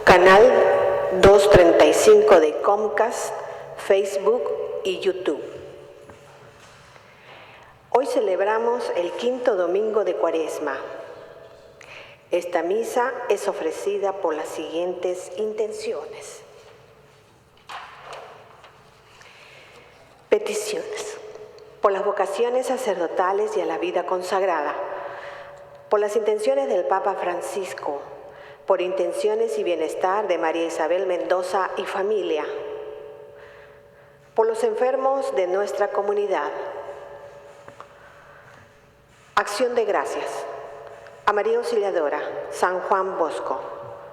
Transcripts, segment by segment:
Canal 235 de Comcast, Facebook y YouTube. Hoy celebramos el quinto domingo de Cuaresma. Esta misa es ofrecida por las siguientes intenciones. Peticiones. Por las vocaciones sacerdotales y a la vida consagrada. Por las intenciones del Papa Francisco. Por intenciones y bienestar de María Isabel Mendoza y familia. Por los enfermos de nuestra comunidad. Acción de gracias. A María Auxiliadora, San Juan Bosco,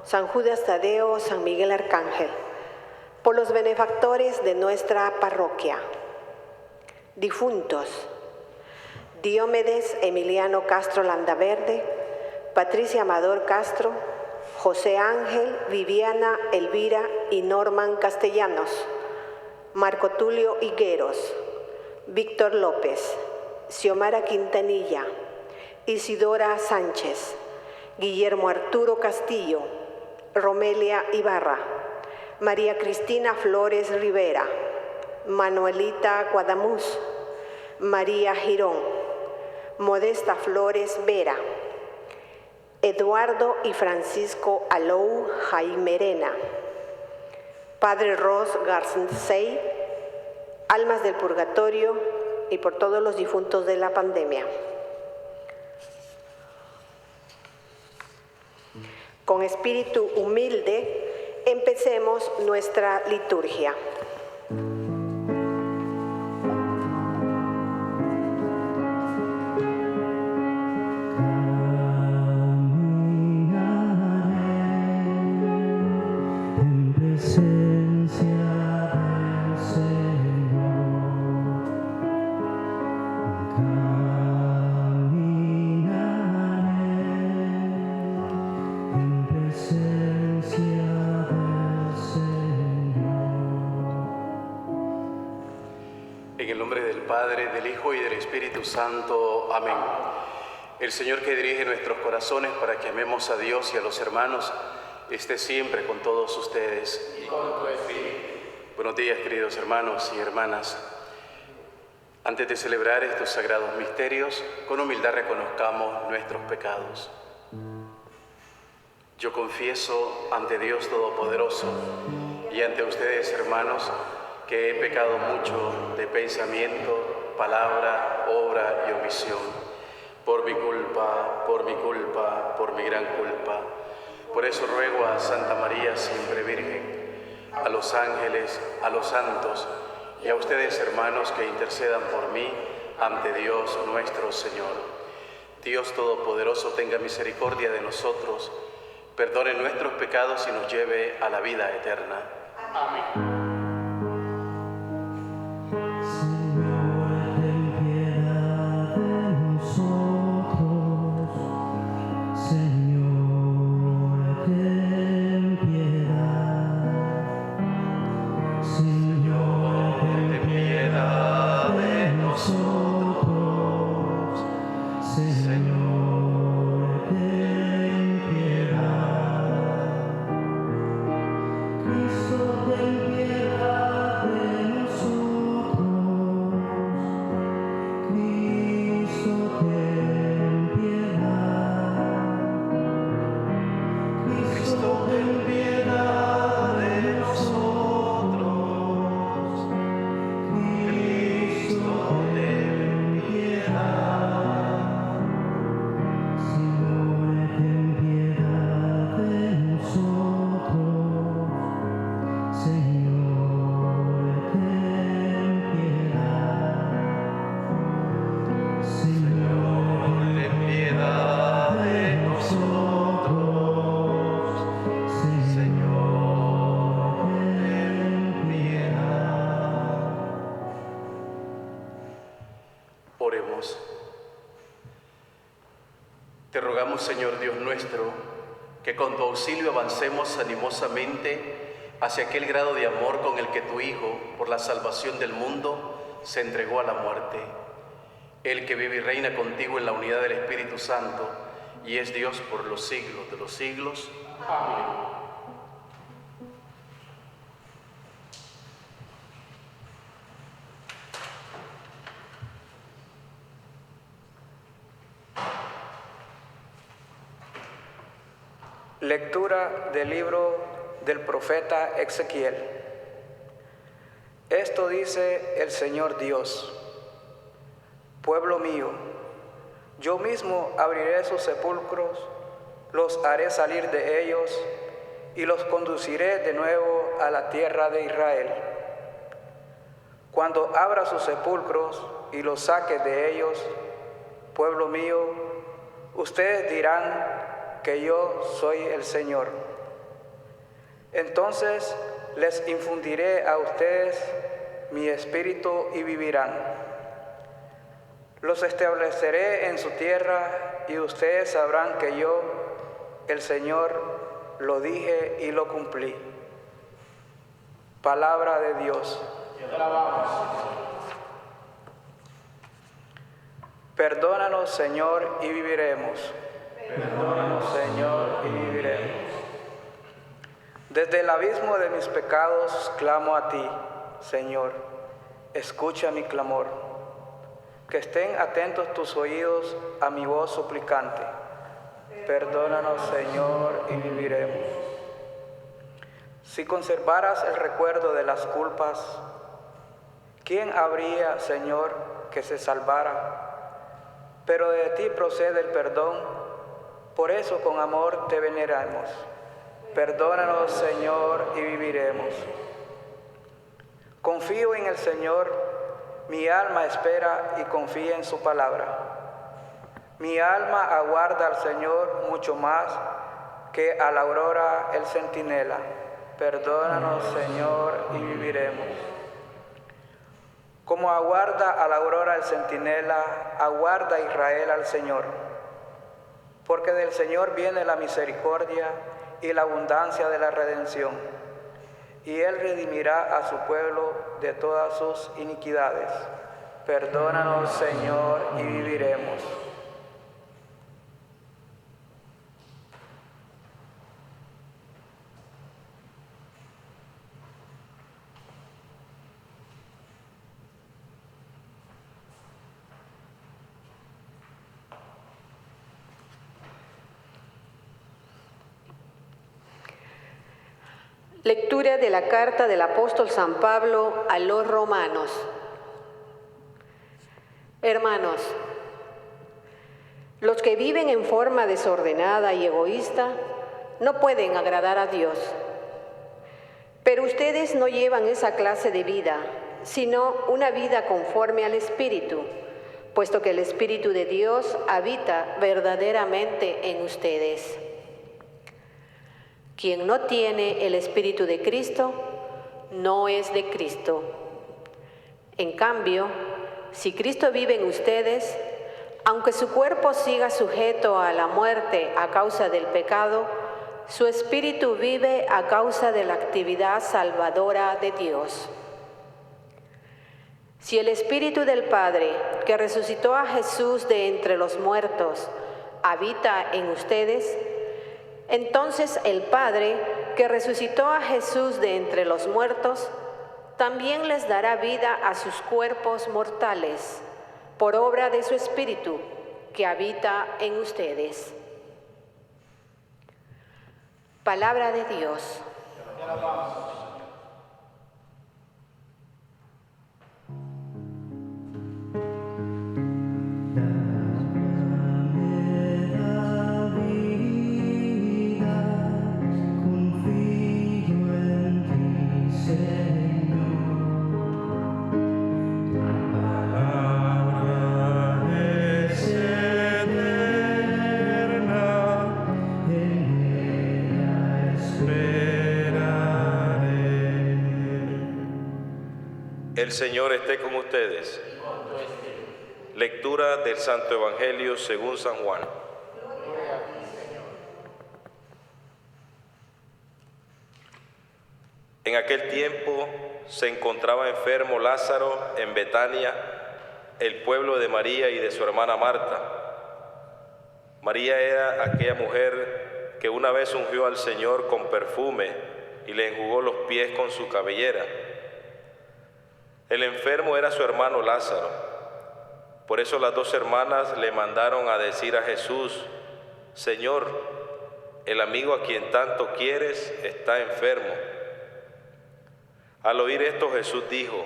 San Judas Tadeo, San Miguel Arcángel. Por los benefactores de nuestra parroquia. Difuntos. Diomedes Emiliano Castro Landaverde, Patricia Amador Castro, José Ángel, Viviana, Elvira y Norman Castellanos, Marco Tulio Higueros, Víctor López, Xiomara Quintanilla, Isidora Sánchez, Guillermo Arturo Castillo, Romelia Ibarra, María Cristina Flores Rivera, Manuelita Guadamuz, María Girón, Modesta Flores Vera, Eduardo y Francisco Alou Jaimerena, Padre Ros Garcey, Almas del Purgatorio y por todos los difuntos de la pandemia. Con espíritu humilde, empecemos nuestra liturgia. Santo. Amén. El Señor que dirige nuestros corazones para que amemos a Dios y a los hermanos, esté siempre con todos ustedes. Y con tu espíritu. Buenos días, queridos hermanos y hermanas. Antes de celebrar estos sagrados misterios, con humildad reconozcamos nuestros pecados. Yo confieso ante Dios Todopoderoso y ante ustedes, hermanos, que he pecado mucho de pensamiento, palabra, obra y omisión, por mi culpa, por mi gran culpa. Por eso ruego a Santa María siempre Virgen, a los ángeles, a los santos y a ustedes, hermanos, que intercedan por mí ante Dios nuestro Señor. Dios Todopoderoso tenga misericordia de nosotros, perdone nuestros pecados y nos lleve a la vida eterna. Amén. Señor Dios nuestro, que con tu auxilio avancemos animosamente hacia aquel grado de amor con el que tu Hijo, por la salvación del mundo, se entregó a la muerte. Él que vive y reina contigo en la unidad del Espíritu Santo y es Dios por los siglos de los siglos. Amén. Lectura del libro del profeta Ezequiel. Esto dice el Señor Dios: pueblo mío, yo mismo abriré sus sepulcros, los haré salir de ellos y los conduciré de nuevo a la tierra de Israel. Cuando abra sus sepulcros y los saque de ellos, pueblo mío, ustedes dirán que yo soy el Señor. Entonces les infundiré a ustedes mi espíritu y vivirán. Los estableceré en su tierra y ustedes sabrán que yo, el Señor, lo dije y lo cumplí. Palabra de Dios. Te alabamos. Perdónanos, Señor, y viviremos. Perdónanos, Señor, y viviremos. Desde el abismo de mis pecados clamo a ti, Señor. Escucha mi clamor. Que estén atentos tus oídos a mi voz suplicante. Perdónanos, Señor, y viviremos. Si conservaras el recuerdo de las culpas, ¿quién habría, Señor, que se salvara? Pero de ti procede el perdón, por eso con amor te veneramos. Perdónanos, Señor, y viviremos. Confío en el Señor, mi alma espera y confía en su palabra. Mi alma aguarda al Señor mucho más que a la aurora el centinela. Perdónanos, Señor, y viviremos. Como aguarda a la aurora el centinela, aguarda Israel al Señor. Porque del Señor viene la misericordia y la abundancia de la redención, y Él redimirá a su pueblo de todas sus iniquidades. Perdónanos, Señor, y viviremos. Lectura de la carta del apóstol San Pablo a los romanos. Hermanos, los que viven en forma desordenada y egoísta no pueden agradar a Dios. Pero ustedes no llevan esa clase de vida, sino una vida conforme al Espíritu, puesto que el Espíritu de Dios habita verdaderamente en ustedes. Quien no tiene el Espíritu de Cristo, no es de Cristo. En cambio, si Cristo vive en ustedes, aunque su cuerpo siga sujeto a la muerte a causa del pecado, su espíritu vive a causa de la actividad salvadora de Dios. Si el Espíritu del Padre, que resucitó a Jesús de entre los muertos, habita en ustedes, entonces el Padre, que resucitó a Jesús de entre los muertos, también les dará vida a sus cuerpos mortales, por obra de su Espíritu, que habita en ustedes. Palabra de Dios. Te alabamos. El Señor esté con ustedes. Lectura del Santo Evangelio según San Juan. En aquel tiempo se encontraba enfermo Lázaro en Betania, el pueblo de María y de su hermana Marta. María era aquella mujer que una vez ungió al Señor con perfume y le enjugó los pies con su cabellera. El enfermo era su hermano Lázaro. Por eso las dos hermanas le mandaron a decir a Jesús: Señor, el amigo a quien tanto quieres está enfermo. Al oír esto, Jesús dijo: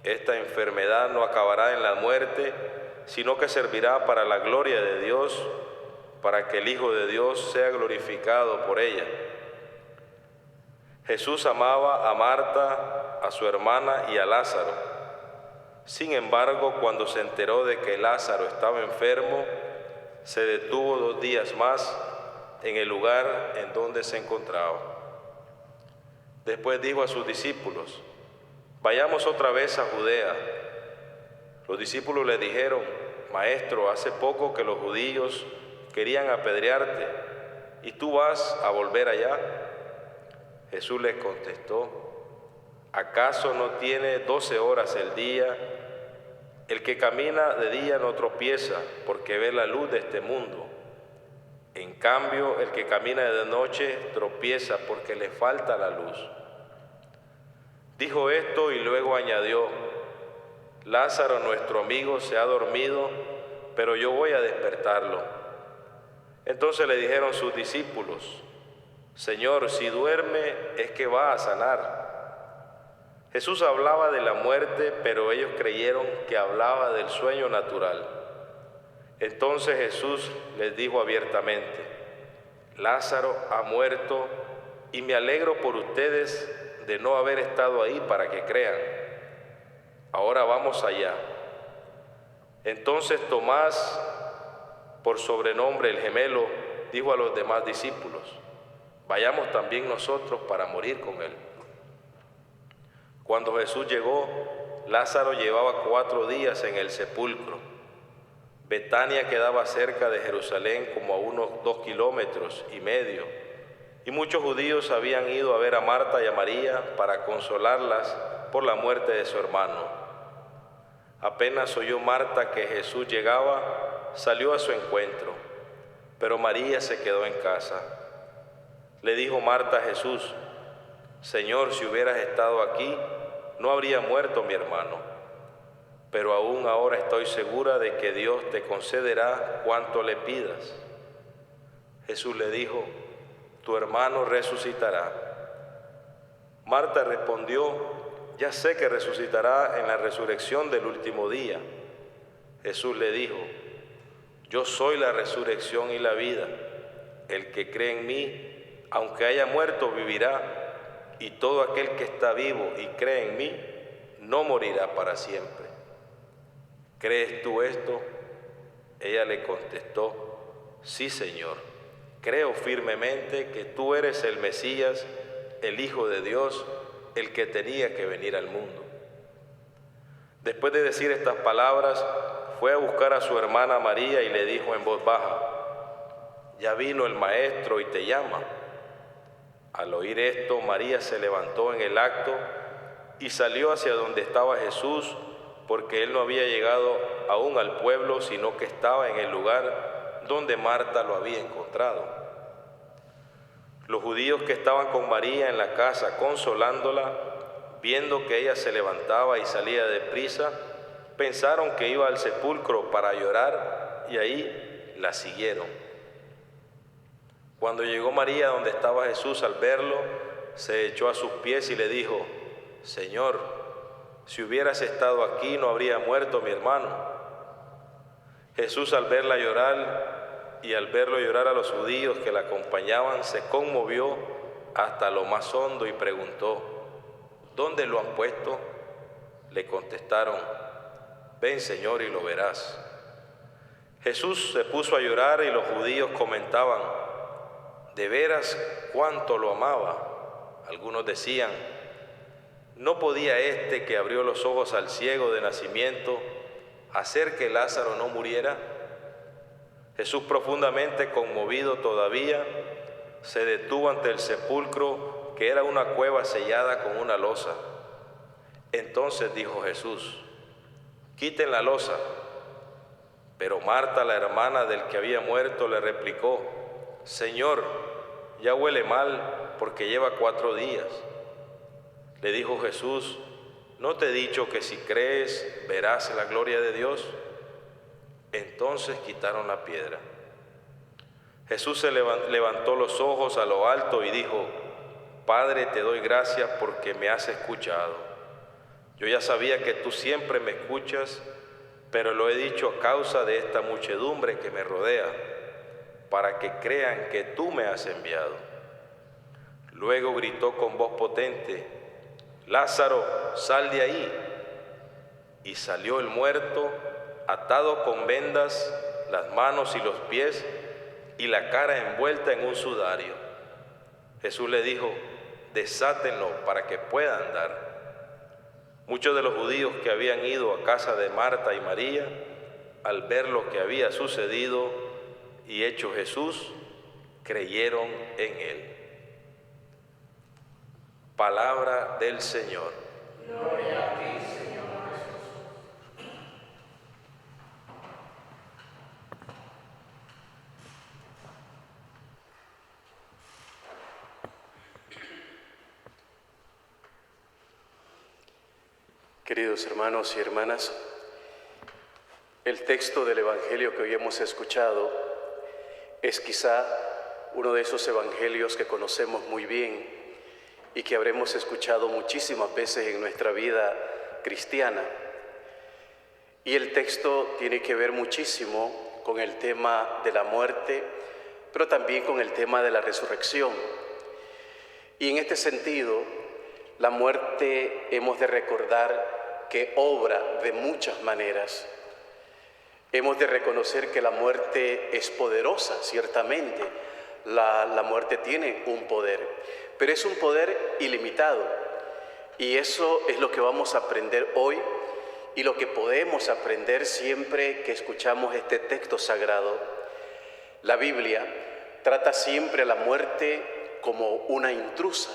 esta enfermedad no acabará en la muerte, sino que servirá para la gloria de Dios, para que el Hijo de Dios sea glorificado por ella. Jesús amaba a Marta, a su hermana y a Lázaro. Sin embargo, cuando se enteró de que Lázaro estaba enfermo, se detuvo 2 días más en el lugar en donde se encontraba. Después dijo a sus discípulos: vayamos otra vez a Judea. Los discípulos le dijeron: Maestro, hace poco que los judíos querían apedrearte, ¿y tú vas a volver allá? Jesús les contestó: ¿acaso no tiene 12 horas el día? El que camina de día no tropieza, porque ve la luz de este mundo. En cambio, el que camina de noche tropieza, porque le falta la luz. Dijo esto y luego añadió: Lázaro, nuestro amigo, se ha dormido, pero yo voy a despertarlo. Entonces le dijeron sus discípulos: Señor, si duerme, es que va a sanar. Jesús hablaba de la muerte, pero ellos creyeron que hablaba del sueño natural. Entonces Jesús les dijo abiertamente: Lázaro ha muerto, y me alegro por ustedes de no haber estado ahí para que crean. Ahora vamos allá. Entonces Tomás, por sobrenombre el gemelo, dijo a los demás discípulos: vayamos también nosotros para morir con él. Cuando Jesús llegó, Lázaro llevaba 4 días en el sepulcro. Betania quedaba cerca de Jerusalén, como a unos 2,5 kilómetros, y muchos judíos habían ido a ver a Marta y a María para consolarlas por la muerte de su hermano. Apenas oyó Marta que Jesús llegaba, salió a su encuentro, pero María se quedó en casa. Le dijo Marta a Jesús: Señor, si hubieras estado aquí, no habría muerto mi hermano. Pero aún ahora estoy segura de que Dios te concederá cuanto le pidas. Jesús le dijo: tu hermano resucitará. Marta respondió: ya sé que resucitará en la resurrección del último día. Jesús le dijo: yo soy la resurrección y la vida. El que cree en mí, aunque haya muerto, vivirá. Y todo aquel que está vivo y cree en mí, no morirá para siempre. ¿Crees tú esto? Ella le contestó: sí, Señor. Creo firmemente que tú eres el Mesías, el Hijo de Dios, el que tenía que venir al mundo. Después de decir estas palabras, fue a buscar a su hermana María y le dijo en voz baja: ya vino el Maestro y te llama. Al oír esto, María se levantó en el acto y salió hacia donde estaba Jesús, porque él no había llegado aún al pueblo, sino que estaba en el lugar donde Marta lo había encontrado. Los judíos que estaban con María en la casa consolándola, viendo que ella se levantaba y salía deprisa, pensaron que iba al sepulcro para llorar y ahí la siguieron. Cuando llegó María donde estaba Jesús, al verlo, se echó a sus pies y le dijo: Señor, si hubieras estado aquí, no habría muerto mi hermano. Jesús, al verla llorar y al verlo llorar a los judíos que la acompañaban, se conmovió hasta lo más hondo y preguntó: ¿dónde lo han puesto? Le contestaron: ven, Señor, y lo verás. Jesús se puso a llorar y los judíos comentaban: de veras cuánto lo amaba. Algunos decían: ¿no podía este que abrió los ojos al ciego de nacimiento hacer que Lázaro no muriera? Jesús, profundamente conmovido todavía, se detuvo ante el sepulcro, que era una cueva sellada con una losa. Entonces dijo Jesús: quiten la losa. Pero Marta, la hermana del que había muerto, le replicó: Señor, ya huele mal, porque lleva 4 días. Le dijo Jesús: ¿no te he dicho que si crees verás la gloria de Dios? Entonces quitaron la piedra. Jesús se levantó los ojos a lo alto y dijo: Padre, te doy gracias porque me has escuchado. Yo ya sabía que tú siempre me escuchas, pero lo he dicho a causa de esta muchedumbre que me rodea, para que crean que tú me has enviado. Luego gritó con voz potente: Lázaro, sal de ahí. Y salió el muerto, atado con vendas, las manos y los pies, y la cara envuelta en un sudario. Jesús le dijo: desátenlo para que pueda andar. Muchos de los judíos que habían ido a casa de Marta y María, al ver lo que había sucedido y hecho Jesús, creyeron en él. Palabra del Señor. Gloria a ti, Señor Jesús. Queridos hermanos y hermanas, el texto del Evangelio que hoy hemos escuchado es quizá uno de esos evangelios que conocemos muy bien y que habremos escuchado muchísimas veces en nuestra vida cristiana. Y el texto tiene que ver muchísimo con el tema de la muerte, pero también con el tema de la resurrección. Y en este sentido, la muerte hemos de recordar que obra de muchas maneras. Hemos de reconocer que la muerte es poderosa, ciertamente. La muerte tiene un poder, pero es un poder ilimitado. Y eso es lo que vamos a aprender hoy y lo que podemos aprender siempre que escuchamos este texto sagrado. La Biblia trata siempre a la muerte como una intrusa.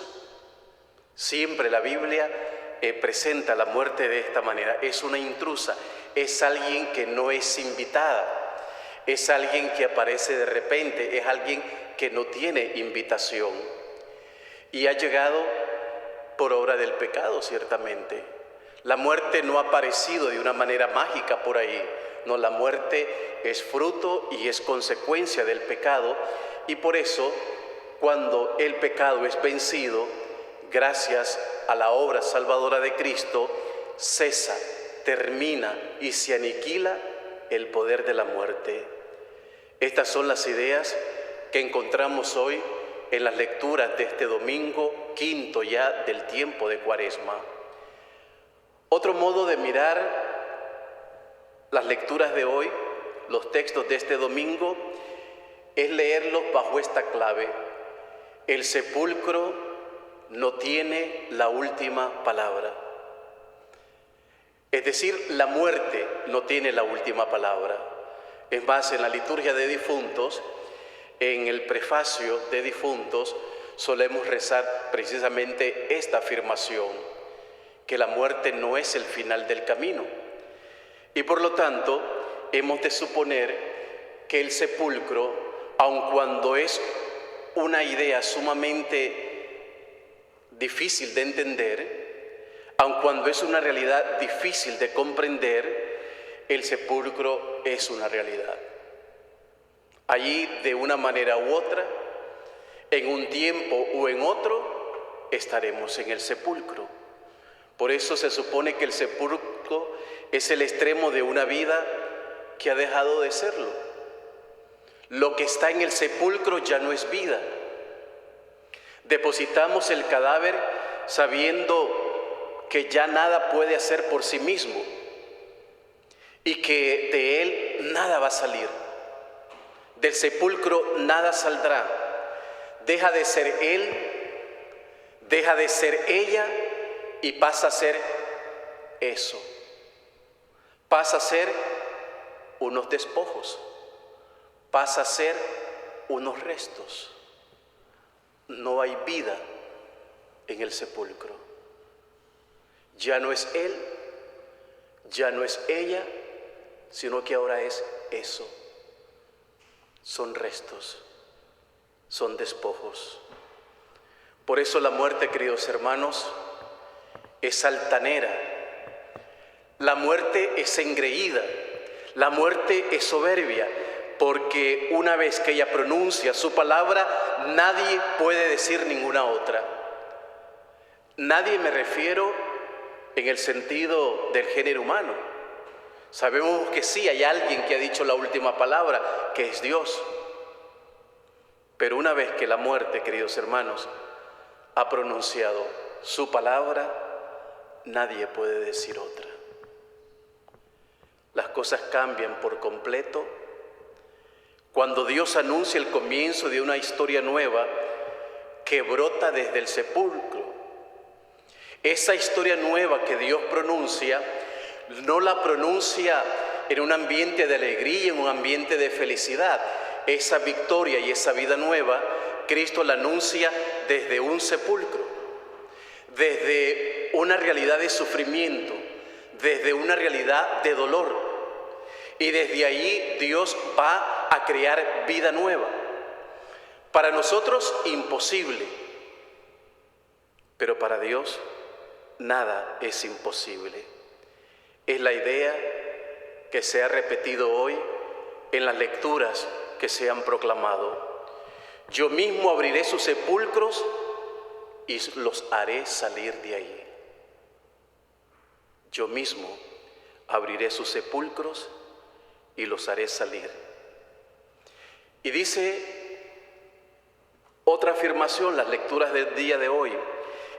Siempre la Biblia presenta la muerte de esta manera: es una intrusa, es alguien que no es invitada, es alguien que aparece de repente, es alguien que no tiene invitación. Y ha llegado por obra del pecado, ciertamente. La muerte no ha aparecido de una manera mágica por ahí, no, la muerte es fruto y es consecuencia del pecado, y por eso, cuando el pecado es vencido, gracias a la obra salvadora de Cristo, cesa, termina y se aniquila el poder de la muerte. Estas son las ideas que encontramos hoy en las lecturas de este domingo quinto ya del tiempo de Cuaresma. Otro modo de mirar las lecturas de hoy, los textos de este domingo, es leerlos bajo esta clave: el sepulcro no tiene la última palabra. Es decir, la muerte no tiene la última palabra. Es más, en la liturgia de difuntos, en el prefacio de difuntos, solemos rezar precisamente esta afirmación, que la muerte no es el final del camino. Y por lo tanto, hemos de suponer que el sepulcro, aun cuando es una idea sumamente difícil de entender, aun cuando es una realidad difícil de comprender, el sepulcro es una realidad. Allí, de una manera u otra, en un tiempo o en otro, estaremos en el sepulcro. Por eso se supone que el sepulcro es el extremo de una vida que ha dejado de serlo. Lo que está en el sepulcro ya no es vida. Depositamos el cadáver sabiendo que ya nada puede hacer por sí mismo y que de él nada va a salir. Del sepulcro nada saldrá. Deja de ser él, deja de ser ella y pasa a ser eso. Pasa a ser unos despojos, pasa a ser unos restos. No hay vida en el sepulcro. Ya no es él, ya no es ella, sino que ahora es eso. Son restos, son despojos. Por eso la muerte, queridos hermanos, es altanera. La muerte es engreída, la muerte es soberbia, porque una vez que ella pronuncia su palabra, nadie puede decir ninguna otra. Nadie me refiero en el sentido del género humano. Sabemos que sí hay alguien que ha dicho la última palabra, que es Dios. Pero una vez que la muerte, queridos hermanos, ha pronunciado su palabra, nadie puede decir otra. Las cosas cambian por completo cuando Dios anuncia el comienzo de una historia nueva que brota desde el sepulcro. Esa historia nueva que Dios pronuncia, no la pronuncia en un ambiente de alegría, en un ambiente de felicidad. Esa victoria y esa vida nueva, Cristo la anuncia desde un sepulcro, desde una realidad de sufrimiento, desde una realidad de dolor. Y desde ahí Dios va a crear vida nueva. Para nosotros imposible, pero para Dios nada es imposible. Es la idea que se ha repetido hoy en las lecturas que se han proclamado. Yo mismo abriré sus sepulcros y los haré salir de ahí. Yo mismo abriré sus sepulcros y los haré salir. Y dice otra afirmación, las lecturas del día de hoy: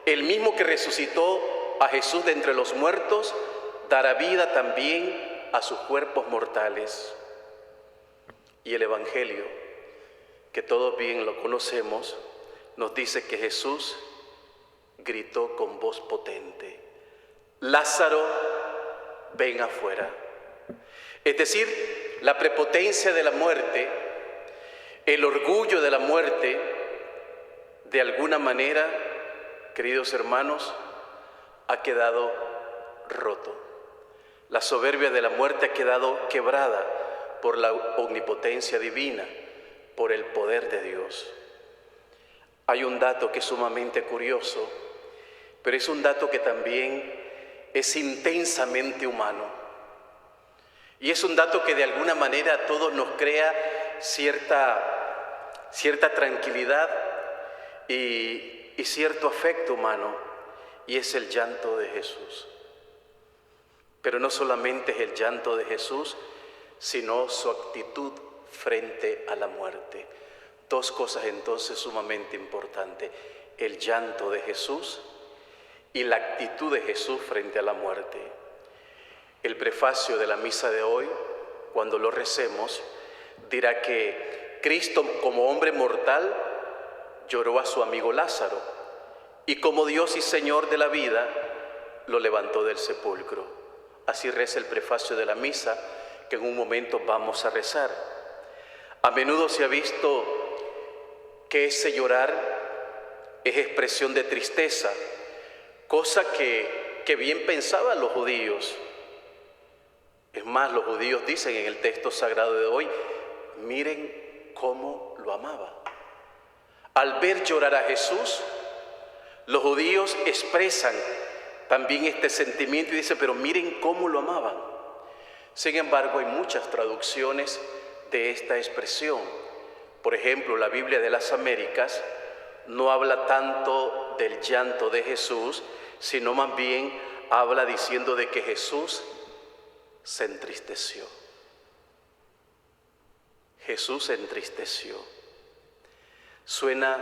el mismo que resucitó a Jesús de entre los muertos, dará vida también a sus cuerpos mortales. Y el Evangelio, que todos bien lo conocemos, nos dice que Jesús gritó con voz potente: Lázaro, ven afuera. Es decir, la prepotencia de la muerte, el orgullo de la muerte, de alguna manera, queridos hermanos, ha quedado roto. La soberbia de la muerte ha quedado quebrada por la omnipotencia divina, por el poder de Dios. Hay un dato que es sumamente curioso, pero es un dato que también es intensamente humano. Y es un dato que de alguna manera a todos nos crea cierta tranquilidad y cierto afecto humano, y es el llanto de Jesús. Pero no solamente es el llanto de Jesús, sino su actitud frente a la muerte. Dos cosas entonces sumamente importantes: el llanto de Jesús y la actitud de Jesús frente a la muerte. El prefacio de la misa de hoy, cuando lo recemos, dirá que Cristo, como hombre mortal, lloró a su amigo Lázaro, y como Dios y Señor de la vida, lo levantó del sepulcro. Así reza el prefacio de la misa, que en un momento vamos a rezar. A menudo se ha visto que ese llorar es expresión de tristeza, cosa que bien pensaban los judíos. Es más, los judíos dicen en el texto sagrado de hoy: miren cómo lo amaba. Al ver llorar a Jesús, los judíos expresan también este sentimiento y dicen: pero miren cómo lo amaban. Sin embargo, hay muchas traducciones de esta expresión. Por ejemplo, la Biblia de las Américas no habla tanto del llanto de Jesús, sino más bien habla diciendo de que Jesús se entristeció. Jesús se entristeció. Suena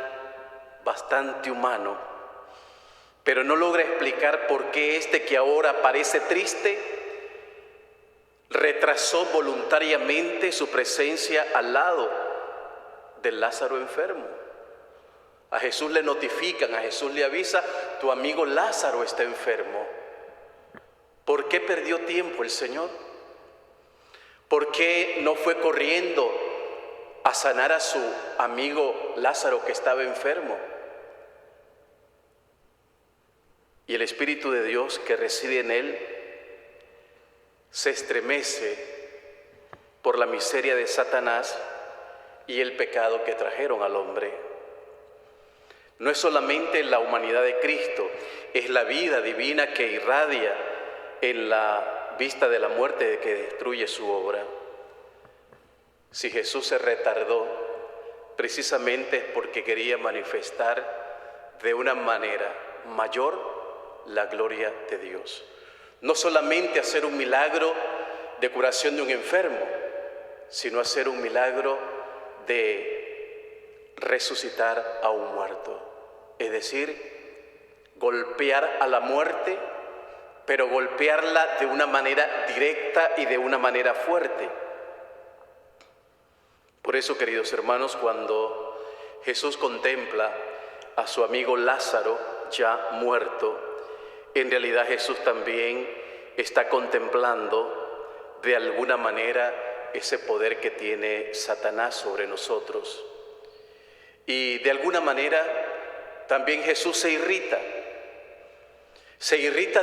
bastante humano, pero no logra explicar por qué este que ahora parece triste retrasó voluntariamente su presencia al lado del Lázaro enfermo. A Jesús le notifican, a Jesús le avisa: tu amigo Lázaro está enfermo. ¿Por qué perdió tiempo el Señor? ¿Por qué no fue corriendo a sanar a su amigo Lázaro que estaba enfermo? Y el Espíritu de Dios que reside en él se estremece por la miseria de Satanás y el pecado que trajeron al hombre. No es solamente la humanidad de Cristo, es la vida divina que irradia en la vista de la muerte que destruye su obra. Si Jesús se retardó, precisamente es porque quería manifestar de una manera mayor la gloria de Dios. No solamente hacer un milagro de curación de un enfermo, sino hacer un milagro de resucitar a un muerto. Es decir, golpear a la muerte, pero golpearla de una manera directa y de una manera fuerte. Por eso, queridos hermanos, cuando Jesús contempla a su amigo Lázaro ya muerto, en realidad Jesús también está contemplando de alguna manera ese poder que tiene Satanás sobre nosotros. Y de alguna manera también Jesús se irrita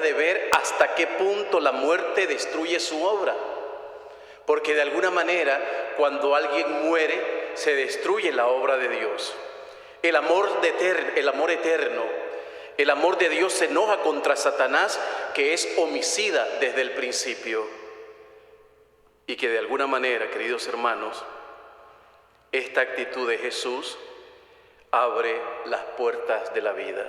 de ver hasta qué punto la muerte destruye su obra. Porque de alguna manera, cuando alguien muere, se destruye la obra de Dios. El amor eterno, el amor de Dios se enoja contra Satanás, que es homicida desde el principio. Y que de alguna manera, queridos hermanos, esta actitud de Jesús abre las puertas de la vida.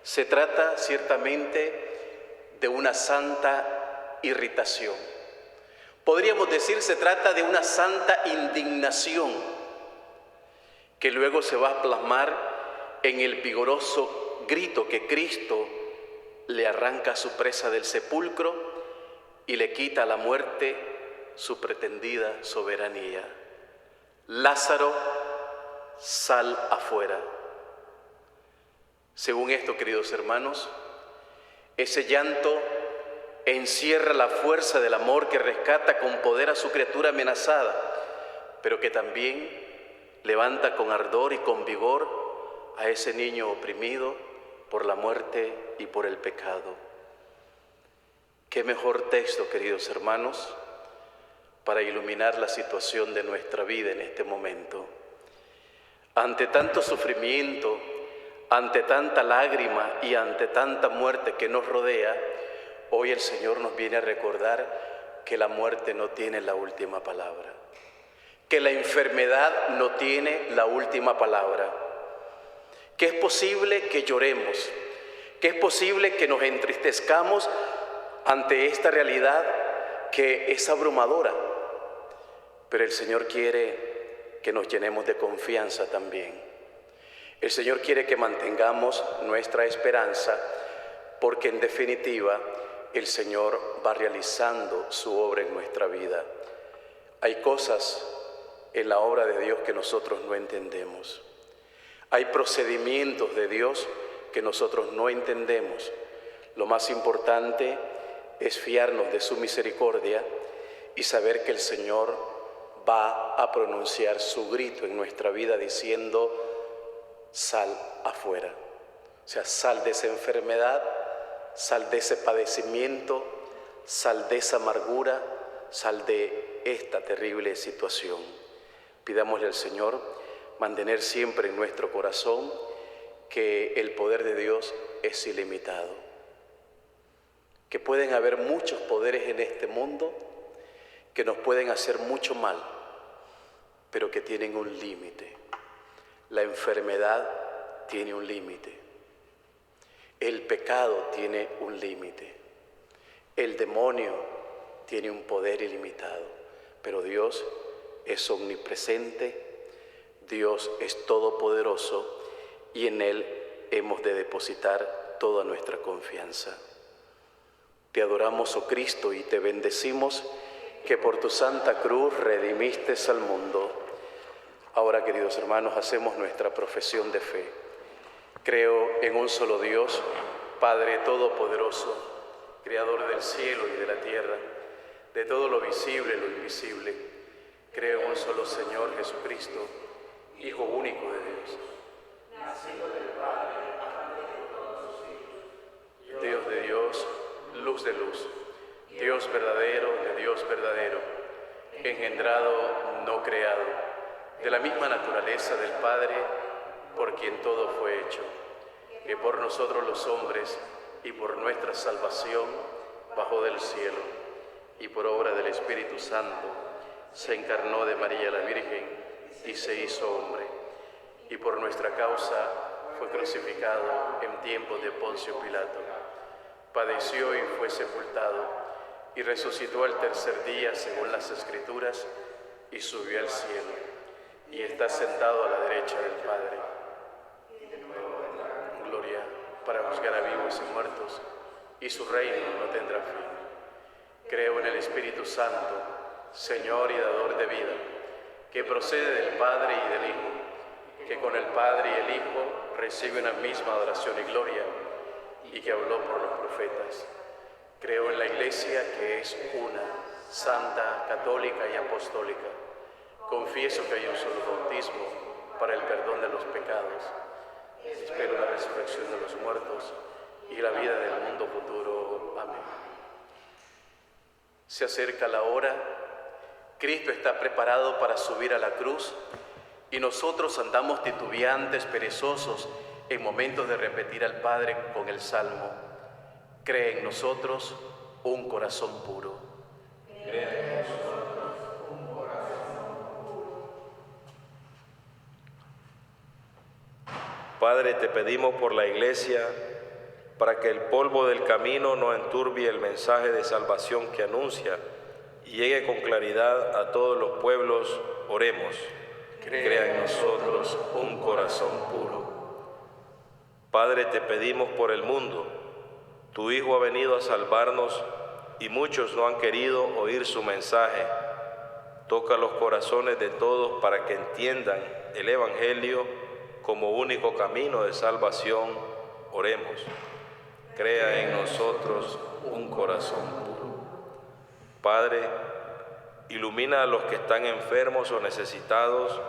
Se trata ciertamente de una santa irritación. Podríamos decir, se trata de una santa indignación que luego se va a plasmar en el vigoroso grito que Cristo le arranca a su presa del sepulcro y le quita a la muerte su pretendida soberanía. Lázaro, sal afuera. Según esto, queridos hermanos, ese llanto encierra la fuerza del amor que rescata con poder a su criatura amenazada, pero que también levanta con ardor y con vigor a ese niño oprimido por la muerte y por el pecado. Qué mejor texto, queridos hermanos, para iluminar la situación de nuestra vida en este momento. Ante tanto sufrimiento, ante tanta lágrima y ante tanta muerte que nos rodea, hoy el Señor nos viene a recordar que la muerte no tiene la última palabra, que la enfermedad no tiene la última palabra, que es posible que lloremos, que es posible que nos entristezcamos ante esta realidad que es abrumadora, pero el Señor quiere que nos llenemos de confianza también. El Señor quiere que mantengamos nuestra esperanza, porque en definitiva el Señor va realizando su obra en nuestra vida. Hay cosas en la obra de Dios que nosotros no entendemos. Hay procedimientos de Dios que nosotros no entendemos. Lo más importante es fiarnos de su misericordia y saber que el Señor va a pronunciar su grito en nuestra vida diciendo: sal afuera. O sea, sal de esa enfermedad, sal de ese padecimiento, sal de esa amargura, sal de esta terrible situación. Pidámosle al Señor mantener siempre en nuestro corazón que el poder de Dios es ilimitado, que pueden haber muchos poderes en este mundo que nos pueden hacer mucho mal, pero que tienen un límite. La enfermedad tiene un límite. El pecado tiene un límite. El demonio tiene un poder ilimitado. Pero Dios es omnipresente, Dios es todopoderoso y en Él hemos de depositar toda nuestra confianza. Te adoramos, oh Cristo, y te bendecimos que por tu santa cruz redimiste al mundo. Ahora, queridos hermanos, hacemos nuestra profesión de fe. Creo en un solo Dios, Padre Todopoderoso, Creador del cielo y de la tierra, de todo lo visible y lo invisible. Creo en un solo Señor Jesucristo, Hijo único de Dios, nacido del Padre, antes de todos los siglos, Dios de Dios, luz de luz, Dios verdadero de Dios verdadero, engendrado, no creado, de la misma naturaleza del Padre, por quien todo fue hecho, que por nosotros los hombres y por nuestra salvación bajó del cielo, y por obra del Espíritu Santo se encarnó de María la Virgen y se hizo hombre, y por nuestra causa fue crucificado en tiempos de Poncio Pilato. Padeció y fue sepultado, y resucitó al tercer día según las Escrituras, y subió al cielo, y está sentado a la derecha del Padre. Gloria para juzgar a vivos y muertos, y su reino no tendrá fin. Creo en el Espíritu Santo, Señor y dador de vida, que procede del Padre y del Hijo, que con el Padre y el Hijo recibe una misma adoración y gloria, y que habló por los profetas. Creo en la Iglesia, que es una, santa, católica y apostólica. Confieso que hay un solo bautismo para el perdón de los pecados. Espero la resurrección de los muertos y la vida del mundo futuro. Amén. Se acerca la hora. Cristo está preparado para subir a la cruz y nosotros andamos titubeantes, perezosos, en momentos de repetir al Padre con el Salmo. Cree en nosotros un corazón puro. Cree en nosotros un corazón puro. Padre, te pedimos por la Iglesia, para que el polvo del camino no enturbie el mensaje de salvación que anuncia y llegue con claridad a todos los pueblos. Oremos. Crea en nosotros un corazón puro. Padre, te pedimos por el mundo. Tu Hijo ha venido a salvarnos y muchos no han querido oír su mensaje. Toca los corazones de todos para que entiendan el Evangelio como único camino de salvación. Oremos. Crea en nosotros un corazón puro. Padre, ilumina a los que están enfermos o necesitados,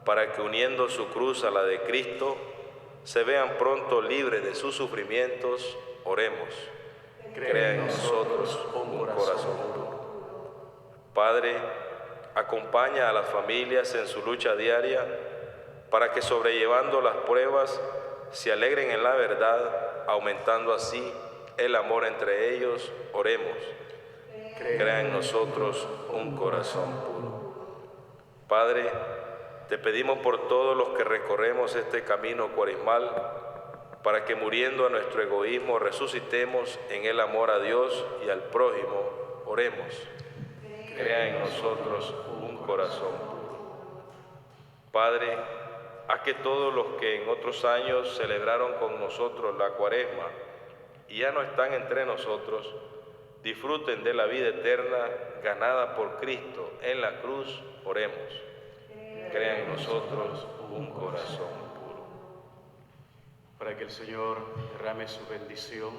para que uniendo su cruz a la de Cristo, se vean pronto libres de sus sufrimientos. Oremos. Crea en nosotros un corazón puro. Padre, acompaña a las familias en su lucha diaria, para que sobrellevando las pruebas se alegren en la verdad, aumentando así el amor entre ellos. Oremos. Crea en nosotros un corazón puro. Padre, te pedimos por todos los que recorremos este camino cuaresmal, para que muriendo a nuestro egoísmo resucitemos en el amor a Dios y al prójimo. Oremos. Crea en nosotros un corazón puro. Padre, haz que todos los que en otros años celebraron con nosotros la Cuaresma y ya no están entre nosotros, disfruten de la vida eterna ganada por Cristo en la cruz. Oremos. Crea en nosotros un corazón puro. Para que el Señor derrame su bendición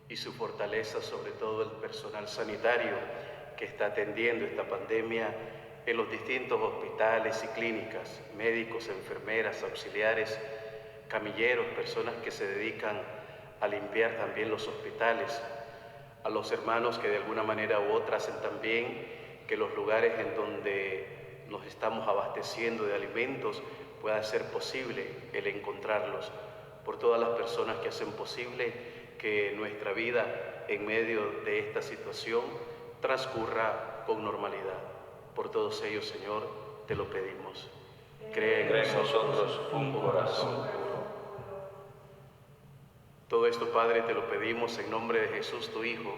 y su fortaleza sobre todo el personal sanitario que está atendiendo esta pandemia en los distintos hospitales y clínicas, médicos, enfermeras, auxiliares, camilleros, personas que se dedican a limpiar también los hospitales, a los hermanos que de alguna manera u otra hacen también que los lugares en donde nos estamos abasteciendo de alimentos pueda ser posible el encontrarlos, por todas las personas que hacen posible que nuestra vida en medio de esta situación transcurra con normalidad. Por todos ellos, Señor, te lo pedimos. Cree en nosotros un corazón puro. Todo esto, Padre, te lo pedimos en nombre de Jesús, tu Hijo,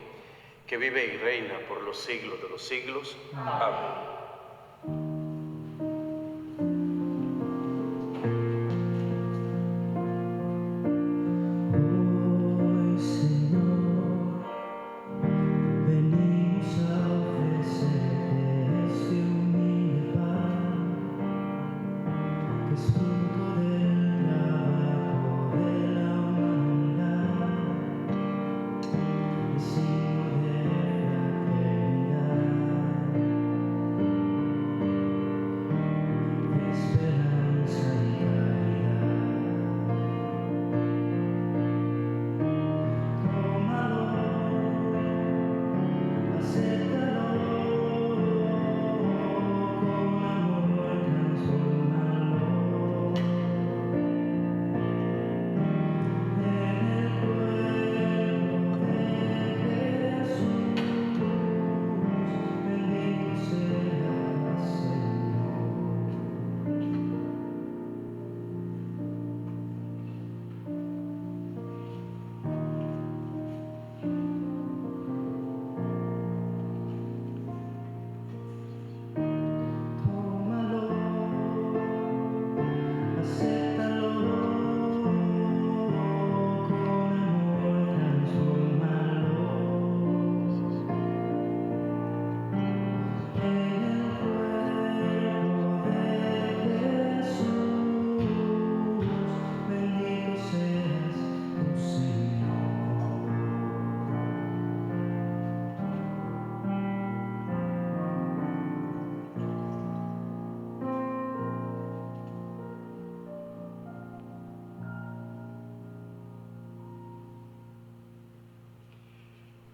que vive y reina por los siglos de los siglos. Amén.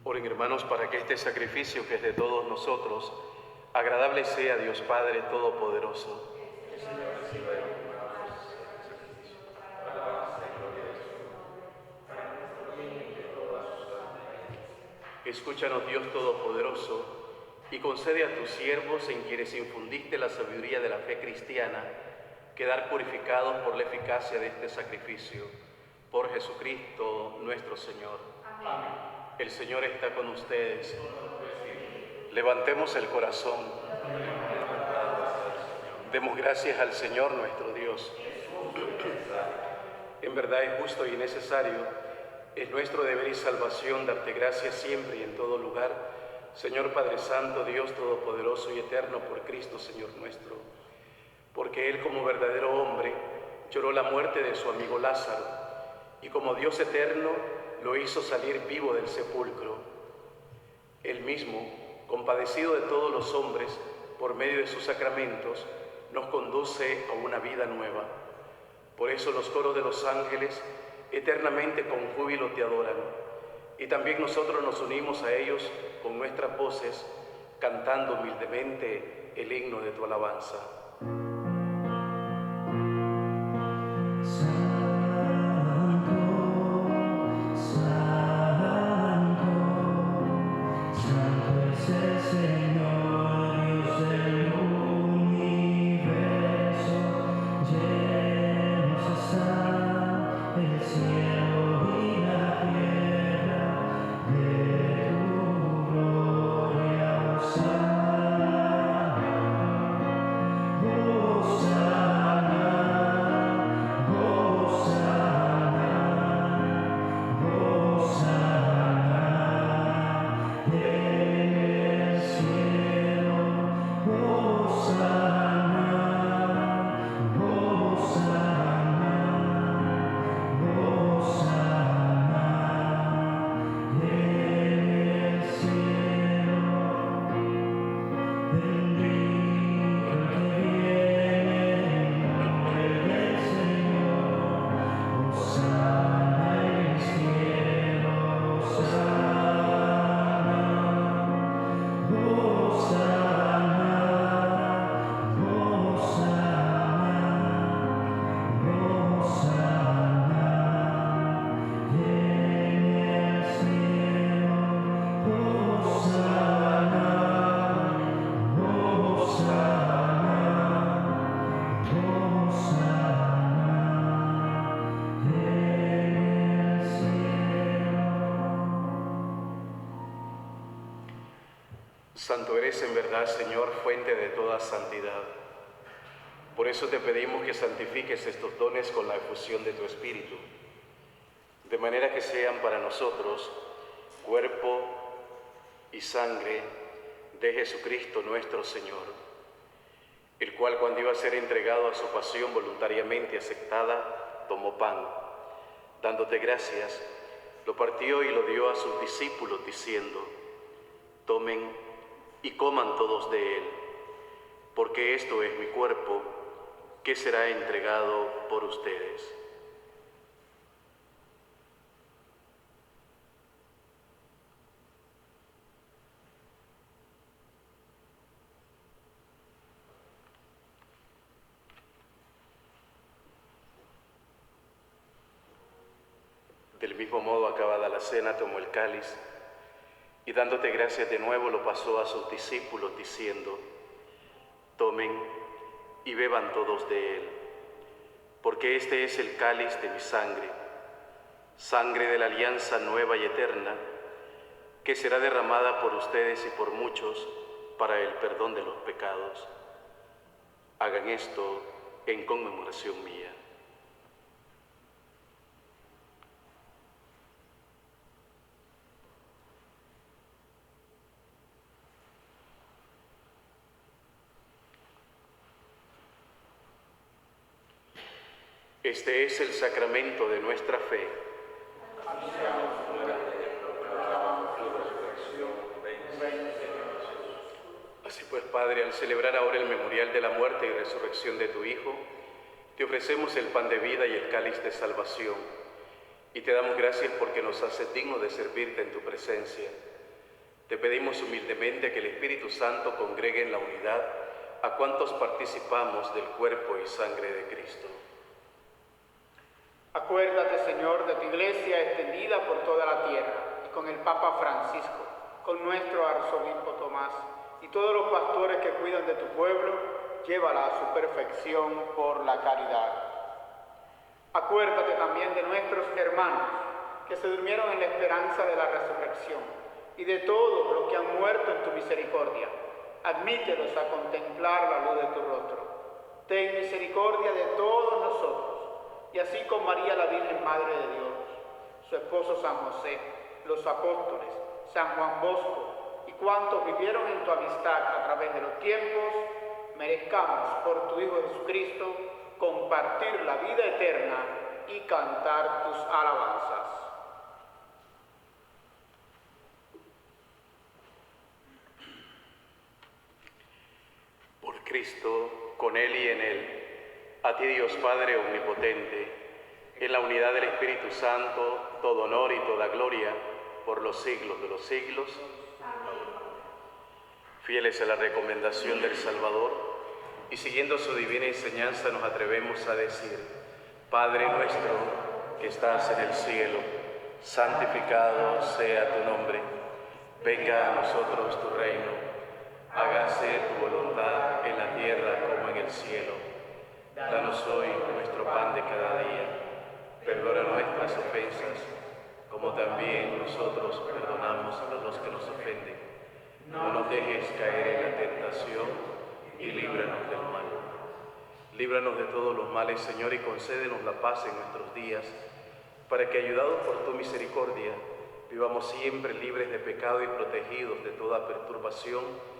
Oren, hermanos, para que este sacrificio que es de todos nosotros, agradable sea a Dios Padre Todopoderoso. Escúchanos, Dios Todopoderoso, y concede a tus siervos, en quienes infundiste la sabiduría de la fe cristiana, quedar purificados por la eficacia de este sacrificio. Por Jesucristo nuestro Señor. Amén. El Señor está con ustedes. Levantemos el corazón. Demos gracias al Señor nuestro Dios. En verdad es justo y necesario, es nuestro deber y salvación darte gracias siempre y en todo lugar, Señor Padre Santo, Dios Todopoderoso y Eterno, por Cristo Señor nuestro. Porque Él, como verdadero hombre, lloró la muerte de su amigo Lázaro, y como Dios eterno lo hizo salir vivo del sepulcro. Él mismo, compadecido de todos los hombres, por medio de sus sacramentos, nos conduce a una vida nueva. Por eso los coros de los ángeles eternamente con júbilo te adoran, y también nosotros nos unimos a ellos con nuestras voces, cantando humildemente el himno de tu alabanza. Santo eres en verdad, Señor, fuente de toda santidad. Por eso te pedimos que santifiques estos dones con la efusión de tu Espíritu, de manera que sean para nosotros cuerpo y sangre de Jesucristo nuestro Señor, el cual, cuando iba a ser entregado a su pasión voluntariamente aceptada, tomó pan, dándote gracias, lo partió y lo dio a sus discípulos, diciendo: tomen y coman todos de él, porque esto es mi cuerpo, que será entregado por ustedes. Del mismo modo, acabada la cena, tomó el cáliz, y dándote gracias de nuevo, lo pasó a sus discípulos, diciendo: tomen y beban todos de él, porque este es el cáliz de mi sangre, sangre de la alianza nueva y eterna, que será derramada por ustedes y por muchos para el perdón de los pecados. Hagan esto en conmemoración mía. Este es el sacramento de nuestra fe. Así pues, Padre, al celebrar ahora el memorial de la muerte y resurrección de tu Hijo, te ofrecemos el pan de vida y el cáliz de salvación, y te damos gracias porque nos haces dignos de servirte en tu presencia. te pedimos humildemente que el Espíritu Santo congregue en la unidad a cuantos participamos del cuerpo y sangre de Cristo. Acuérdate, Señor, de tu iglesia extendida por toda la tierra, y con el Papa Francisco, con nuestro arzobispo Tomás, y todos los pastores que cuidan de tu pueblo, llévala a su perfección por la caridad. Acuérdate también de nuestros hermanos, que se durmieron en la esperanza de la resurrección, y de todos los que han muerto en tu misericordia. Admítelos a contemplar la luz de tu rostro. Ten misericordia de todos nosotros, y así con María la Virgen Madre de Dios, su esposo San José, los apóstoles, San Juan Bosco y cuantos vivieron en tu amistad a través de los tiempos, merezcamos por tu Hijo Jesucristo compartir la vida eterna y cantar tus alabanzas. Por Cristo, con Él y en Él, a ti Dios Padre Omnipotente, en la unidad del Espíritu Santo, todo honor y toda gloria, por los siglos de los siglos. Amén. Fieles a la recomendación del Salvador, y siguiendo su divina enseñanza nos atrevemos a decir: Padre nuestro que estás en el cielo, santificado sea tu nombre. Venga a nosotros tu reino. Hágase tu voluntad en la tierra como en el cielo. Danos hoy nuestro pan de cada día. Perdona nuestras ofensas, como también nosotros perdonamos a los que nos ofenden. No nos dejes caer en la tentación y líbranos del mal. Líbranos de todos los males, Señor, y concédenos la paz en nuestros días, para que, ayudados por tu misericordia, vivamos siempre libres de pecado y protegidos de toda perturbación,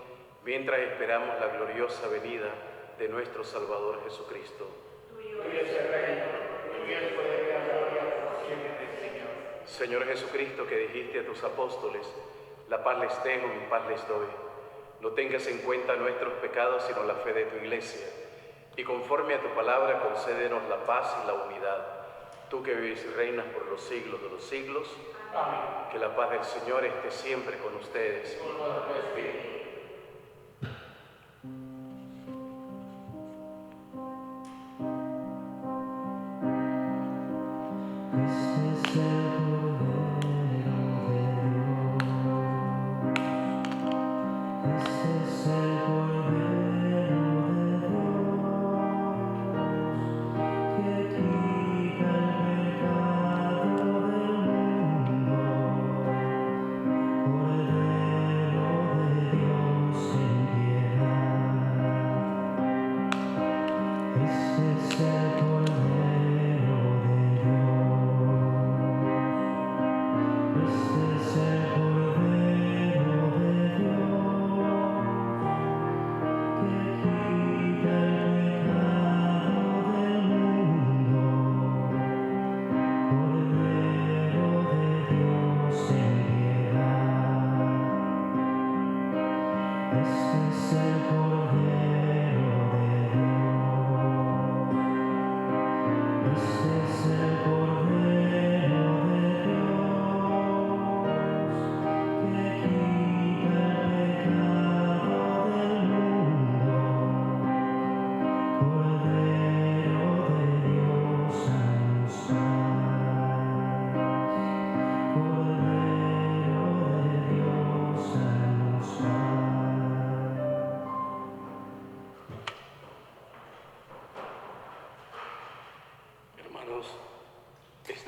mientras esperamos la gloriosa venida de nuestro Salvador Jesucristo. Tuyo es el reino, tuyo es el poder y la gloria por siempre, Señor. Señor Jesucristo, que dijiste a tus apóstoles: la paz les dejo, mi paz les doy. No tengas en cuenta nuestros pecados, sino la fe de tu iglesia. Y conforme a tu palabra, concédenos la paz y la unidad. Tú que vives y reinas por los siglos de los siglos. Amén. Que la paz del Señor esté siempre con ustedes. Con tu espíritu.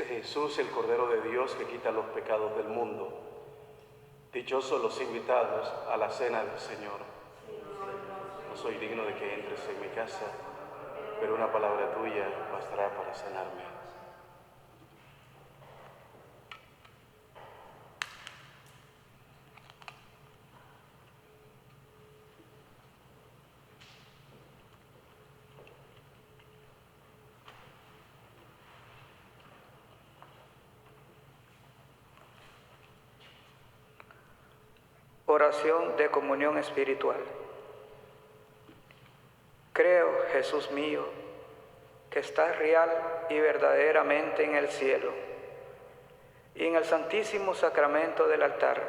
Jesús, el Cordero de Dios que quita los pecados del mundo. Dichosos los invitados a la cena del Señor. No soy digno de que entres en mi casa, pero una palabra tuya bastará para sanarme. Oración de comunión espiritual. Creo, Jesús mío, que estás real y verdaderamente en el cielo y en el santísimo sacramento del altar.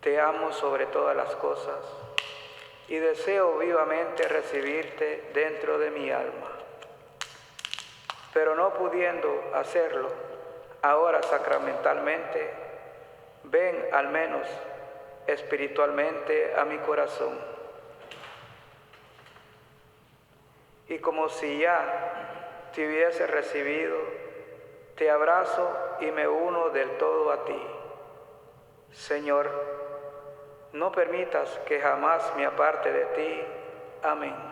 Te amo sobre todas las cosas y deseo vivamente recibirte dentro de mi alma. Pero no pudiendo hacerlo ahora sacramentalmente, ven al menos espiritualmente a mi corazón. Y como si ya te hubiese recibido, te abrazo y me uno del todo a ti. Señor, no permitas que jamás me aparte de ti. Amén.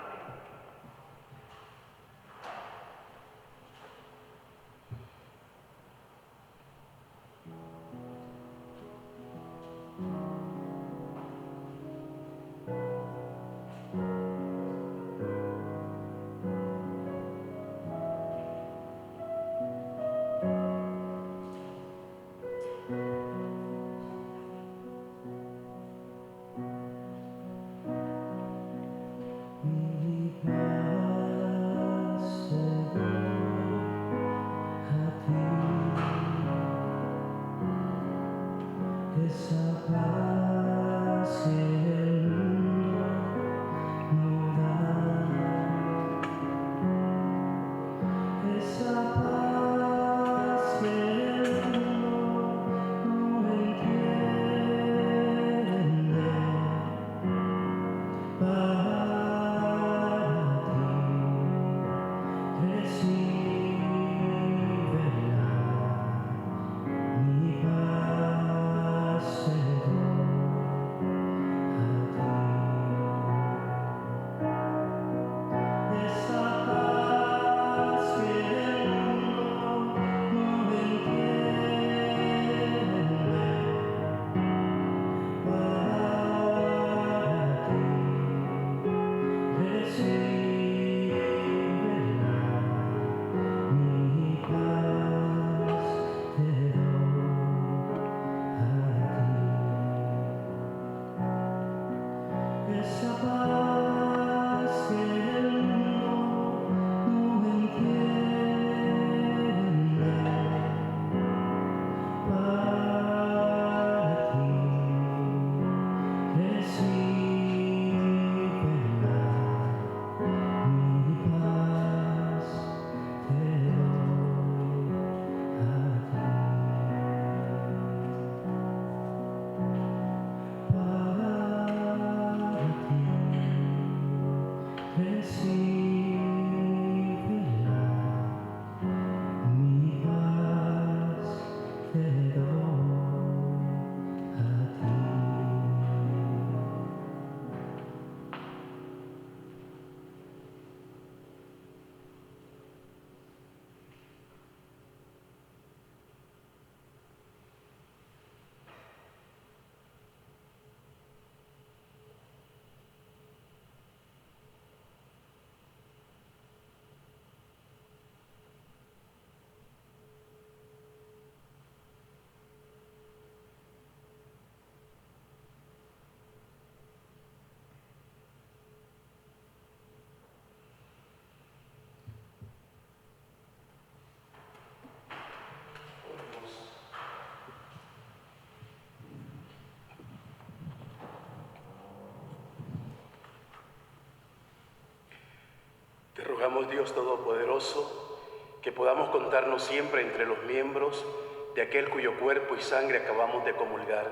Te rogamos, Dios Todopoderoso, que podamos contarnos siempre entre los miembros de aquel cuyo cuerpo y sangre acabamos de comulgar,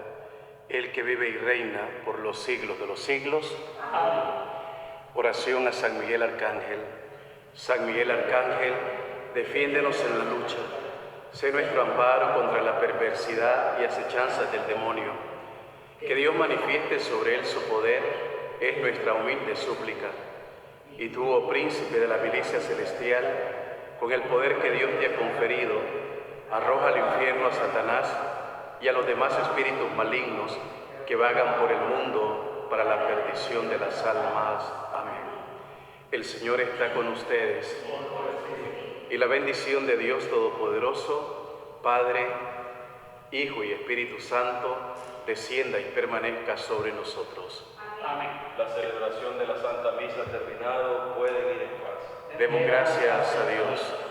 el que vive y reina por los siglos de los siglos. Amén. Oración a San Miguel Arcángel. San Miguel Arcángel, defiéndenos en la lucha. Sé nuestro amparo contra la perversidad y acechanzas del demonio. Que Dios manifieste sobre él su poder, es nuestra humilde súplica. Y tú, oh príncipe de la milicia celestial, con el poder que Dios te ha conferido, arroja al infierno a Satanás y a los demás espíritus malignos que vagan por el mundo para la perdición de las almas. Amén. El Señor está con ustedes. Y la bendición de Dios Todopoderoso, Padre, Hijo y Espíritu Santo, descienda y permanezca sobre nosotros. Amén. La celebración de la Santa Misa ha terminado. Pueden ir en paz. Demos gracias a Dios.